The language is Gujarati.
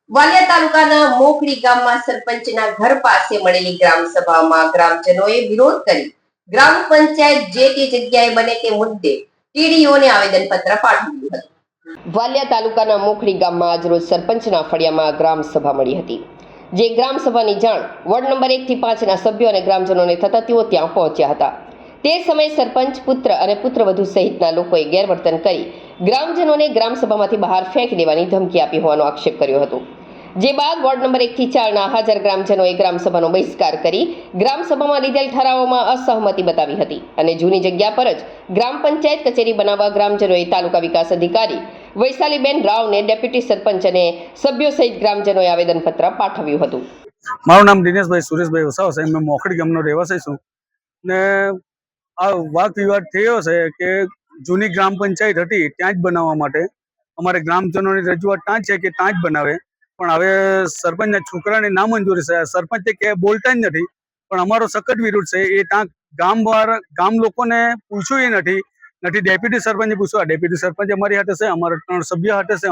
વાલિયા તાલુકાના મોખડી ગામમાં સરપંચના ઘર પાસે મળેલી ગ્રામસભામાં ગ્રામજનોએ વિરોધ કરી ગ્રામ પંચાયત જે તે જગ્યાએ બને તે મુદ્દે ટીડીઓને આવેદનપત્ર પાઠવ્યું હતું. વાલિયા તાલુકાના મોખડી ગામમાં આજરોજ સરપંચના ફળિયામાં ગ્રામસભા મળી હતી. જે ગ્રામસભાની જાણ વોર્ડ નંબર 1 થી 5 ના સભ્યો અને ગ્રામજનોને થતા તેઓ ત્યાં પહોંચ્યા હતા. તે સમયે સરપંચ પુત્ર અને પુત્રવધુ સહિતના લોકોએ ગેરવર્તન કરી ગ્રામજનોને ગ્રામસભામાંથી બહાર ફેંકી દેવાની ધમકી આપી હોવાનો આક્ષેપ કર્યો હતો. જે બાદ વોર્ડ નંબર 1 થી 4 ના હાજર ગ્રામજનોએ ગ્રામસભાનો બહિષ્કાર કરી ગ્રામસભામાં લીધેલ ઠરાવોમાં અસહમતિ બતાવી હતી અને જૂની જગ્યા પર જ ગ્રામ પંચાયત કચેરી બનાવવા ગ્રામજનોએ તાલુકા વિકાસ અધિકારી વૈશાલીબેન રાવને ડેપ્યુટી સરપંચ અને સભ્યો સહિત ગ્રામજનોએ આવેદનપત્ર પાઠવ્યું હતું. મારું નામ દિનેશભાઈ સુરેશભાઈ વસાવા છે. મેં મોખડી ગામનો રહેવાસી છું ને આ વાદ વિવાદ થયો છે કે જૂની ગ્રામ પંચાયત હતી ત્યાં જ બનાવવા માટે અમારે ગ્રામજનોની રજૂઆત ત્યાં છે કે ત્યાં જ બનાવે, પણ હવે સરપંચના છોકરાની નામંજૂરી છે. સરપંચ કે બોલતા જ નથી, પણ અમારો સખત વિરોધ છે. એ ત્યાં ગામ લોકોને પૂછ્યું નથી ડેપ્યુટી સરપંચે પૂછ્યું. ડેપ્યુટી સરપંચ અમારી હાથે છે, અમારા 3 સભ્ય હાથે છે.